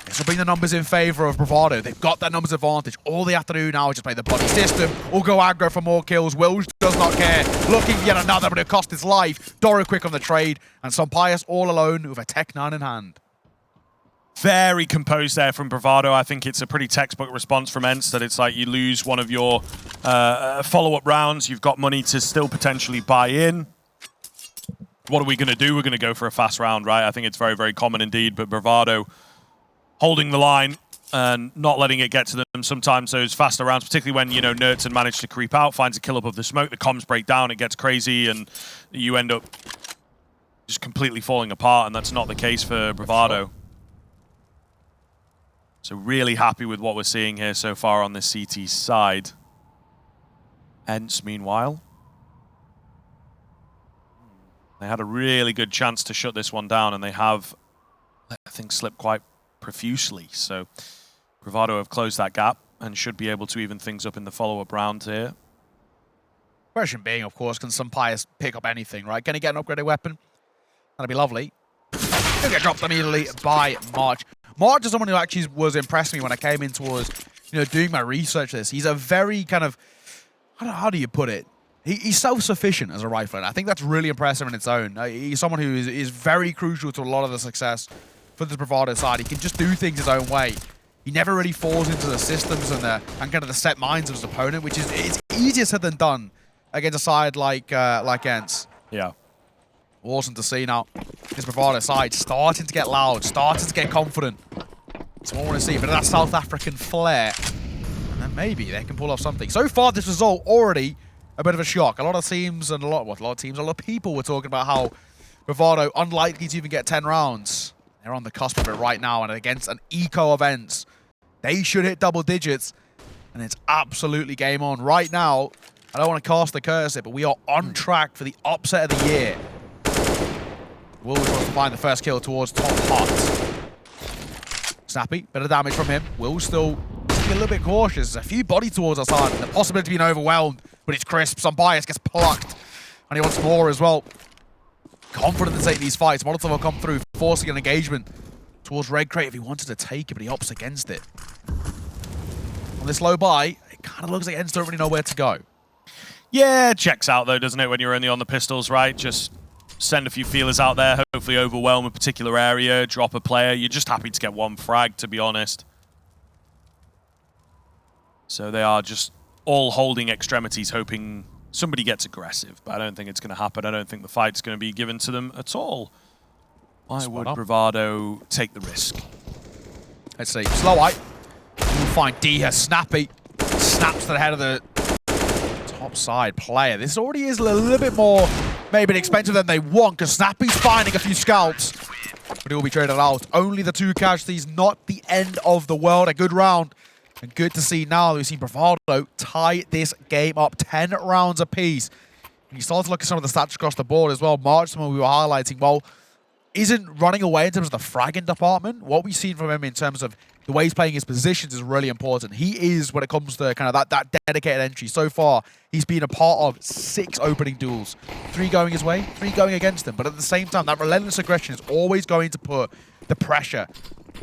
This will bring the numbers in favor of Bravado. They've got that numbers advantage. All they have to do now is just play the body system or go aggro for more kills. Wills does not care. Looking for yet another, but it cost his life. Doru quick on the trade, and Sampius all alone with a Tech 9 in hand. Very composed there from Bravado. I think it's a pretty textbook response from ENCE that it's like you lose one of your follow-up rounds. You've got money to still potentially buy in. What are we going to do? We're going to go for a fast round, right? I think it's very, very common indeed, but Bravado holding the line and not letting it get to them. Sometimes those faster rounds, particularly when, you know, Nertz had managed to creep out, finds a kill up of the smoke, the comms break down, it gets crazy, and you end up just completely falling apart, and that's not the case for Bravado. So really happy with what we're seeing here so far on this CT side. ENCE, meanwhile, they had a really good chance to shut this one down, and they have let things slip quite profusely. So Bravado have closed that gap and should be able to even things up in the follow-up round here. Question being, of course, can Sampius pick up anything, right? Can he get an upgraded weapon? That'd be lovely. He'll get dropped immediately by March. March is someone who actually was impressing me when I came in towards, you know, doing my research for this. He's a very kind of, how do you put it? he's self-sufficient as a rifler. And I think that's really impressive in its own. He's someone who is very crucial to a lot of the success for the Bravado side. He can just do things his own way. He never really falls into the systems and kind of the set minds of his opponent, which is it's easier said than done against a side like ENCE. Yeah. Awesome to see now. This Bravado side starting to get loud, starting to get confident. That's what I want to see. But that South African flair, and then maybe they can pull off something. So far, this result already a bit of a shock. A lot of teams and a lot of people were talking about how Bravado unlikely to even get 10 rounds. They're on the cusp of it right now, and against an eco event, they should hit double digits, and it's absolutely game on. Right now, I don't want to cast the curse here, but we are on track for the upset of the year. Will wants to find the first kill towards top hut. Snappy, bit of damage from him. Will still be a little bit cautious. There's a few body towards our side, and the possibility of being overwhelmed, but it's crisp. Some bias gets plucked, and he wants more as well. Confident to take these fights. Molotov will come through, forcing an engagement towards Red Crate if he wanted to take it, but he opts against it. On this low buy, it kind of looks like ENCE don't really know where to go. Yeah, checks out though, doesn't it, when you're only on the pistols, right? Just send a few feelers out there, hopefully overwhelm a particular area, drop a player. You're just happy to get one frag, to be honest. So they are just all holding extremities, hoping somebody gets aggressive, but I don't think it's going to happen. I don't think the fight's going to be given to them at all. Why would Bravado take the risk? Let's see. Slow eye. We'll find D here. Snappy. Snaps to the head of the top side player. This already is a little bit more maybe expensive than they want, because Snappy's finding a few scalps, but he will be traded out. Only the 2 casualties, not the end of the world. A good round. And good to see now that we've seen Bravado tie this game up 10 rounds apiece. And you start to look at some of the stats across the board as well. March, someone we were highlighting, well, isn't running away in terms of the fragging department. What we've seen from him in terms of the way he's playing his positions is really important. He is, when it comes to kind of that dedicated entry, so far, he's been a part of 6 opening duels. 3 going his way, 3 going against him. But at the same time, that relentless aggression is always going to put the pressure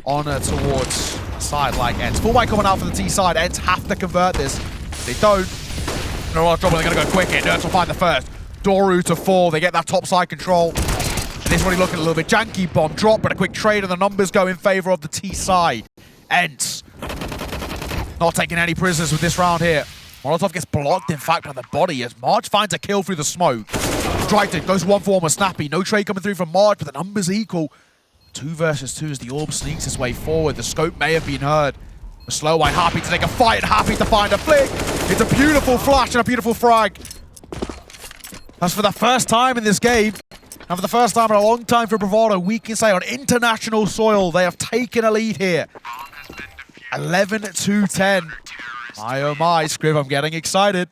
on towards a side like ENCE. Full white coming out for the T side. ENCE have to convert this. If they don't, they're a lot of trouble. They're going to go quick here. Nerds will find the first. Doru to fall. They get that top side control. And this is already looking a little bit janky. Bomb drop, but a quick trade, and the numbers go in favor of the T side. ENCE not taking any prisoners with this round here. Molotov gets blocked, in fact, by the body as March finds a kill through the smoke. Triton goes 1-for-1 with Snappy. No trade coming through from March, but the numbers equal. 2 versus 2 as the orb sneaks his way forward. The scope may have been heard. The slow one happy to take a fight and happy to find a flick. It's a beautiful flash and a beautiful frag. That's for the first time in this game. And for the first time in a long time for Bravado, we can say on international soil, they have taken a lead here. 11-10. My oh my, Scriv, I'm getting excited.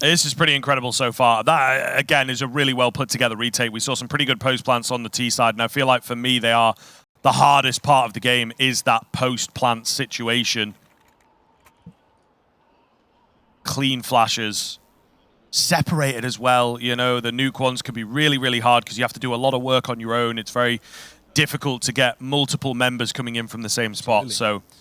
This is pretty incredible so far. That, again, is a really well put together retake. We saw some pretty good post plants on the T side, and I feel like for me, they are the hardest part of the game is that post plant situation. Clean flashes, separated as well. You know, the nuke ones can be really, really hard because you have to do a lot of work on your own. It's very difficult to get multiple members coming in from the same spot. Absolutely. So.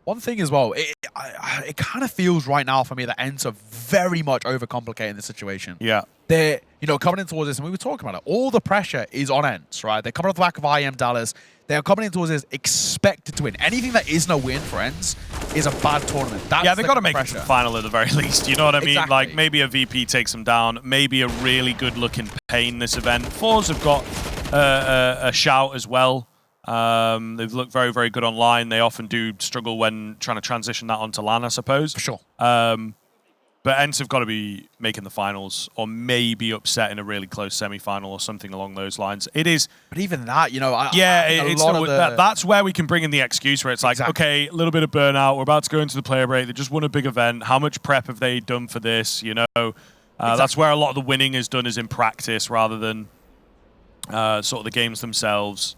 One thing as well, it kind of feels right now for me that ENCE are very much overcomplicating the situation. Yeah. They're, you know, coming in towards this, and we were talking about it, all the pressure is on ENCE, right? They're coming off the back of IM Dallas. They're coming in towards this expected to win. Anything that isn't a win for ENCE is a bad tournament. That's yeah, they've got to make pressure. it to the final at the very least. You know what I mean? Exactly. Like, maybe a VP takes them down. Maybe a really good-looking Pain this event. Fours have got a shout as well. They've looked very, very good online. They often do struggle when trying to transition that onto LAN, I suppose. For sure. But ENCE have got to be making the finals, or maybe upset in a really close semi-final or something along those lines. It is. But even that, you know, that's where we can bring in the excuse where it's like, okay, a little bit of burnout. We're about to go into the player break. They just won a big event. How much prep have they done for this? You know, that's where a lot of the winning is done, is in practice rather than sort of the games themselves,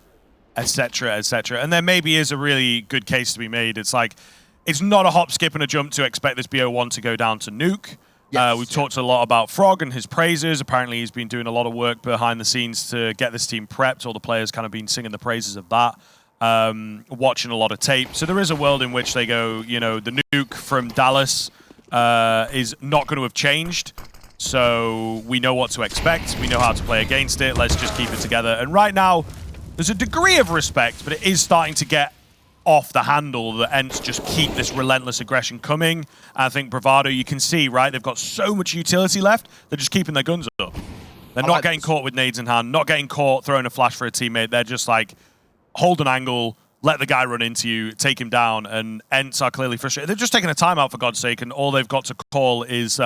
etc., etc. And there maybe is a really good case to be made. It's like, it's not a hop, skip, and a jump to expect this BO1 to go down to Nuke. Yes, We've talked a lot about Frog and his praises. Apparently, he's been doing a lot of work behind the scenes to get this team prepped. All the players kind of been singing the praises of that, watching a lot of tape. So there is a world in which they go, you know, the Nuke from Dallas is not going to have changed. So we know what to expect. We know how to play against it. Let's just keep it together. And right now, there's a degree of respect, but it is starting to get off the handle. The ENCE just keep this relentless aggression coming. And I think Bravado, you can see, right? They've got so much utility left. They're just keeping their guns up. They're not getting caught with nades in hand, not getting caught throwing a flash for a teammate. They're just like, hold an angle, let the guy run into you, take him down, and ENCE are clearly frustrated. They're just taking a timeout, for God's sake, and all they've got to call is,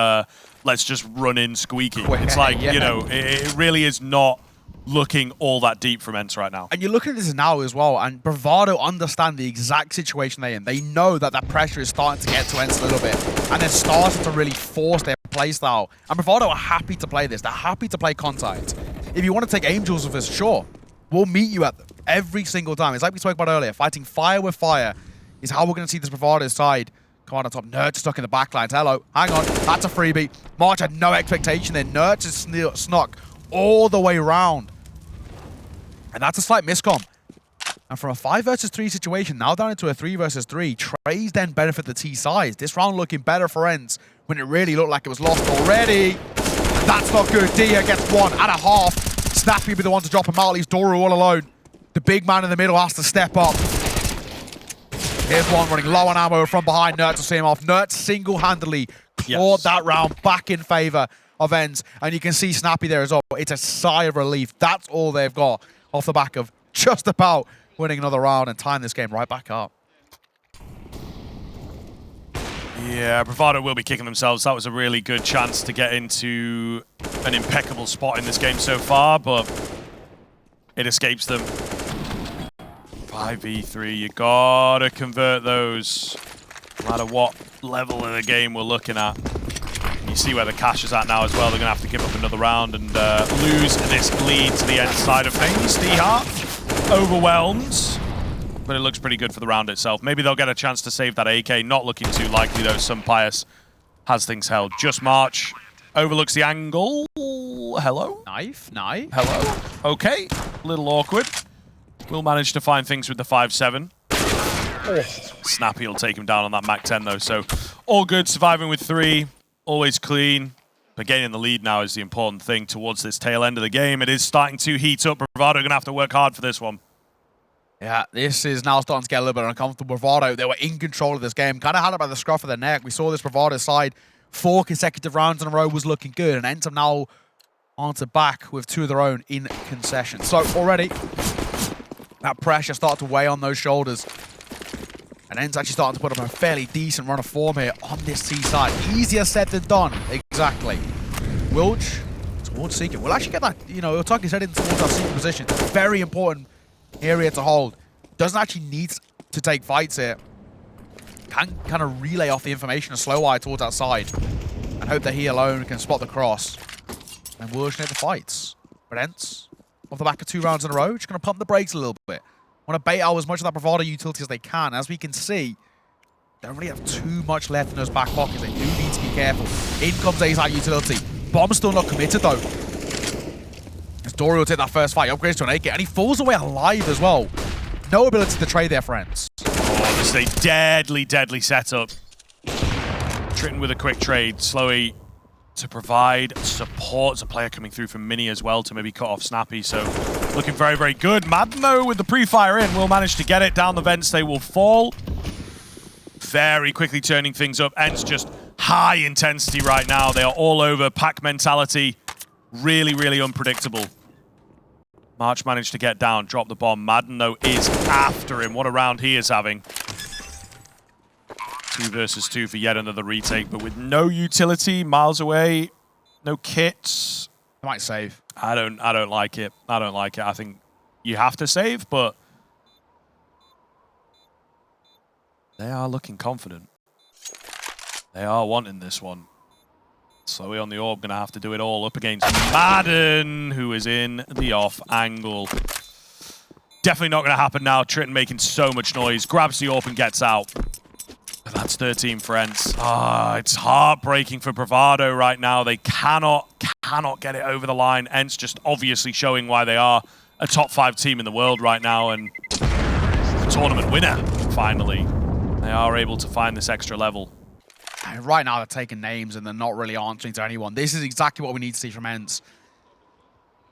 let's just run in squeaky. It's like, you know, it really is not looking all that deep from ENCE right now. And you're looking at this now as well, and Bravado understand the exact situation they're in. They know that that pressure is starting to get to ENCE a little bit, and they're starting to really force their play style. And Bravado are happy to play this. They're happy to play contact. If you want to take Angels with us, sure. We'll meet you at them every single time. It's like we spoke about earlier. Fighting fire with fire is how we're going to see this Bravado side. Come on top. Nerd stuck in the backlines. Hello. Hang on. That's a freebie. March had no expectation there. Nerd is snuck all the way around. And that's a slight miscom. And from a 5 versus 3 situation, now down into a 3 versus 3, Trays then benefit the T sides. This round looking better for ENCE when it really looked like it was lost already. And that's not good. Dia gets 1.5. Snappy will be the one to drop him out. Leaves Doru all alone. The big man in the middle has to step up. Here's one running low on ammo from behind. Nerd to see him off. Nerd single-handedly clawed that round back in favor of ENCE. And you can see Snappy there as well. It's a sigh of relief. That's all they've got off the back of just about winning another round and tying this game right back up. Yeah, Bravado will be kicking themselves. That was a really good chance to get into an impeccable spot in this game so far, but it escapes them. 5v3, you gotta convert those, no matter what level of the game we're looking at. You see where the cash is at now as well. They're gonna have to give up another round and lose this lead to the end side of things. D-Heart overwhelmed, but it looks pretty good for the round itself. Maybe they'll get a chance to save that AK. Not looking too likely though. Some Pius has things held. Just March overlooks the angle. Hello? Knife. Hello? Okay. A little awkward. We'll manage to find things with the 5-7. Oh. Snappy will take him down on that MAC-10 though. So all good. Surviving with 3. Always clean. But gaining the lead now is the important thing towards this tail end of the game. It is starting to heat up. Bravado going to have to work hard for this one. Yeah, this is now starting to get a little bit uncomfortable. Bravado, they were in control of this game. Kind of had it by the scruff of their neck. We saw this Bravado side 4 consecutive rounds in a row was looking good. And ENCE now onto back with 2 of their own in concession. So already, that pressure started to weigh on those shoulders. And ENCE actually starting to put up a fairly decent run of form here on this T side. Easier said than done. Exactly. Wilch towards Secret. We'll actually get that, you know, Otaki's heading towards that Secret position. It's a very important area to hold. Doesn't actually need to take fights here. Can kind of relay off the information and slow eye towards that side. And hope that he alone can spot the cross. And we'll originate the fights. But ENCE, off the back of 2 rounds in a row, just going to pump the brakes a little bit. Want to bait out as much of that Bravado utility as they can. As we can see, they don't really have too much left in those back pockets. They do need to be careful. In comes A-side utility. Bomb's still not committed though. As Dory will take that first fight, upgrades to an AK, and he falls away alive as well. No ability to trade their friends. Oh, this is a deadly, deadly setup. Triton with a quick trade, Slowy to provide support. There's a player coming through from Mini as well to maybe cut off Snappy, so looking very, very good. Maden, though, with the pre-fire in, will manage to get it down the vents. They will fall. Very quickly turning things up. ENCE just high intensity right now. They are all over. Pack mentality. Really, really unpredictable. March managed to get down, drop the bomb. Maden, though, is after him. What a round he is having. 2 versus 2 for yet another retake, but with no utility, miles away, no kits. They might save. I don't like it. I don't like it. I think you have to save, but they are looking confident. They are wanting this one. Slowy on the orb, gonna have to do it all up against Maden, who is in the off angle. Definitely not gonna happen now. Triton making so much noise, grabs the orb and gets out. And that's 13 for ENCE. Ah, it's heartbreaking for Bravado right now. They cannot get it over the line. ENCE just obviously showing why they are a top 5 team in the world right now and a tournament winner, finally. They are able to find this extra level. Right now, they're taking names and they're not really answering to anyone. This is exactly what we need to see from ENCE.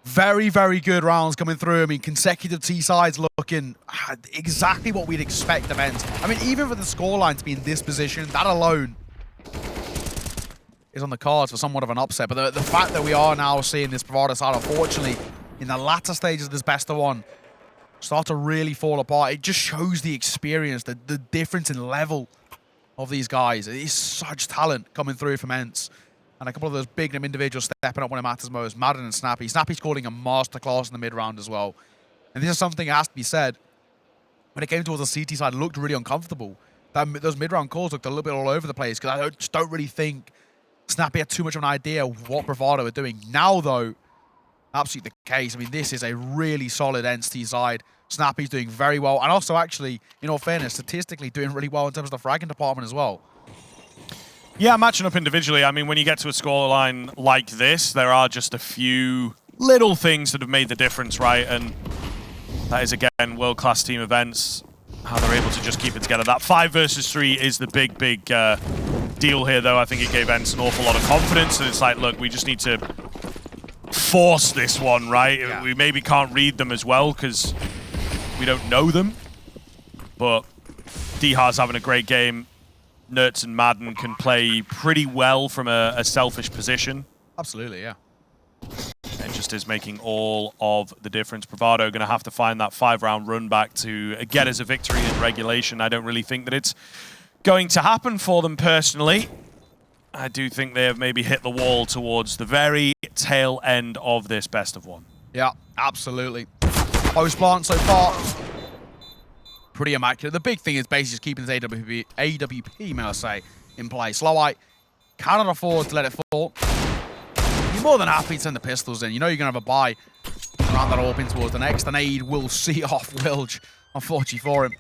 Very, very good rounds coming through. I mean, consecutive T-sides looking exactly what we'd expect of ENCE. I mean, even for the scoreline to be in this position, that alone is on the cards for somewhat of an upset. But the fact that we are now seeing this Bravado side, unfortunately, in the latter stages of this best of one, start to really fall apart. It just shows the experience, the difference in level of these guys. It is such talent coming through from ENCE. And a couple of those big name individuals stepping up when it matters most. Maden and Snappy. Snappy's calling a masterclass in the mid-round as well. And this is something that has to be said. When it came towards the CT side, it looked really uncomfortable. Those mid-round calls looked a little bit all over the place because I just don't really think Snappy had too much of an idea of what Bravado were doing. Now, though, absolutely the case. I mean, this is a really solid ENCE side. Snappy's doing very well. And also, actually, in all fairness, statistically doing really well in terms of the fragging department as well. Yeah, matching up individually. I mean, when you get to a scoreline like this, there are just a few little things that have made the difference, right? And that is, again, world-class team events, how they're able to just keep it together. That 5 versus 3 is the big deal here, though. I think it gave ENCE an awful lot of confidence. And it's like, look, we just need to force this one, right? Yeah. We maybe can't read them as well because we don't know them. But Diha's having a great game. Nertz and Maden can play pretty well from a selfish position. Absolutely, yeah. And just is making all of the difference. Bravado going to have to find that 5-round run back to get us a victory in regulation. I don't really think that it's going to happen for them personally. I do think they have maybe hit the wall towards the very tail end of this best of one. Yeah, absolutely. Post plant so far. Pretty immaculate. The big thing is basically just keeping this AWP, may I say, in play. Slowite cannot afford to let it fall. You're more than happy to send the pistols in. You know you're going to have a buy around that AWP in towards the next. And Aid will see off Wilge, unfortunately for him.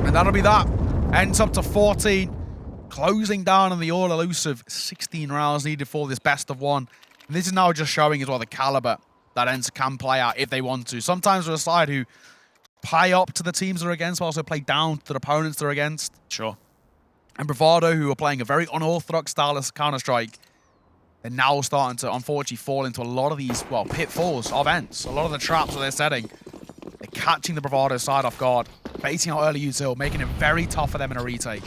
And that'll be that. Ends up to 14. Closing down on the all-elusive 16 rounds needed for this best of one. And this is now just showing as well the caliber that ENCE can play out if they want to. Sometimes they're a side who play up to the teams they're against, but also play down to the opponents they're against. Sure. And Bravado, who are playing a very unorthodox style of Counter-Strike, they're now starting to, unfortunately, fall into a lot of these, well, pitfalls of ENCE. A lot of the traps that they're setting. They're catching the Bravado side off guard, baiting out early util, making it very tough for them in a retake.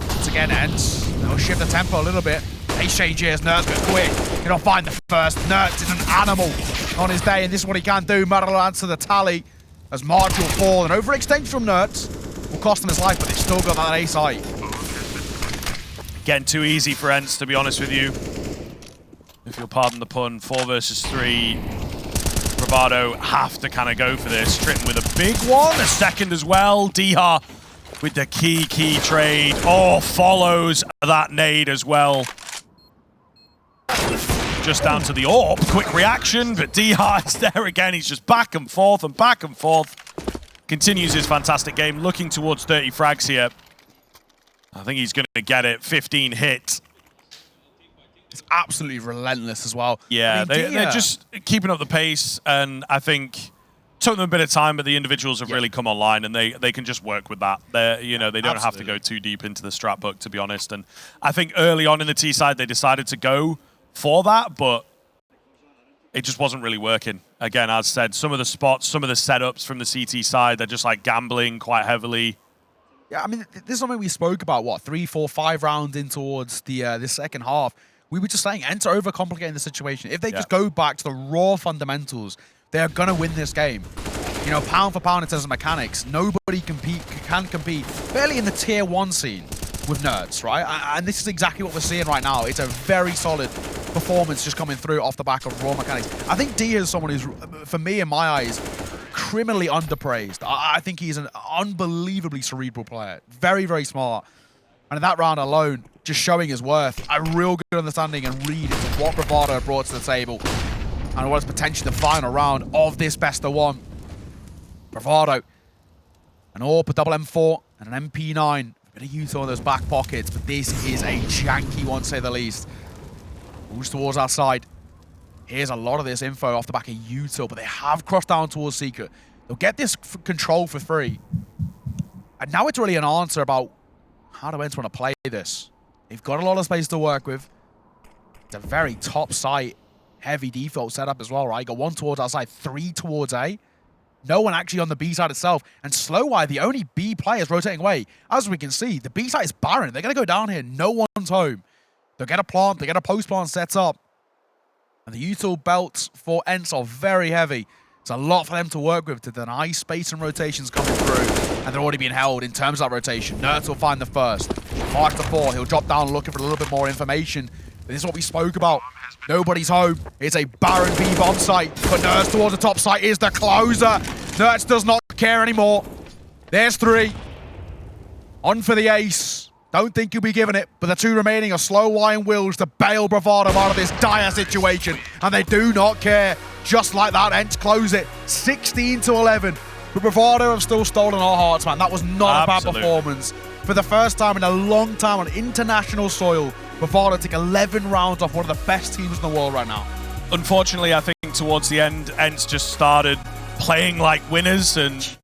Once again, ENCE, they'll shift the tempo a little bit. Pace changes, Nertz goes quick. He'll find the first. Nertz is an animal on his day, and this is what he can do. Maden will answer the tally as March will fall. An overextension from Nertz will cost him his life, but they've still got that A site. Getting too easy for ENCE, to be honest with you. If you'll pardon the pun, 4 versus 3. Bravado have to kind of go for this. Triton with a big one, a second as well. Diha with the key trade. Oh, follows that nade as well. Just down to the AWP. Quick reaction, but Diha is there again. He's just back and forth and back and forth. Continues his fantastic game, looking towards 30 frags here. I think he's going to get it. 15 hits. It's absolutely relentless as well. Yeah, I mean, they're just keeping up the pace, and I think took them a bit of time, but the individuals have really come online, and they can just work with that. They don't have to go too deep into the strat book, to be honest. And I think early on in the T side, they decided to go for that, but it just wasn't really working. Again, as said, some of the spots, some of the setups from the CT side, they're just like gambling quite heavily. Yeah, I mean, this is something we spoke about, what, 3, 4, 5 rounds in towards the second half. We were just saying, ENCE are overcomplicating the situation. If they just go back to the raw fundamentals, they're going to win this game. You know, pound for pound in terms of mechanics, nobody can compete barely in the tier 1 scene with Nertz, right? And this is exactly what we're seeing right now. It's a very solid performance just coming through off the back of raw mechanics. I think D is someone who's, for me, in my eyes, criminally underpraised. I think he's an unbelievably cerebral player. Very, very smart. And in that round alone, just showing his worth, a real good understanding and read into what Bravado brought to the table and what is potentially the final round of this best of one. Bravado, an AWP, a double M4, and an MP9. A bit of util in those back pockets, but this is a janky one, to say the least. Moves towards our side. Here's a lot of this info off the back of util, but they have crossed down towards Secret. They'll get this control for free. And now it's really an answer about how do ENCE want to play this? They've got a lot of space to work with. It's a very top site, heavy default setup as well, right? Got one towards outside, 3 towards A. No one actually on the B side itself. And Sloweye, the only B players rotating away. As we can see, the B side is barren. They're going to go down here. No one's home. They'll get a plant. They'll get a post plant set up. And the util belts for ENCE are very heavy. It's a lot for them to work with to deny space and rotations coming through. And they're already being held in terms of that rotation. Nerds will find the first. Mark the 4. He'll drop down looking for a little bit more information. But this is what we spoke about. Nobody's home. It's a barren B-bomb site. But Nerds towards the top site is the closer. Nerds does not care anymore. There's 3. On for the ace. Don't think you'll be giving it. But the 2 remaining are Sloweye and Wills to bail Bravado out of this dire situation. And they do not care. Just like that, ENCE close it. 16-11. But Bravado have still stolen our hearts, man. That was not a bad performance. For the first time in a long time on international soil, Bravado took 11 rounds off one of the best teams in the world right now. Unfortunately, I think towards the end, ENCE just started playing like winners, and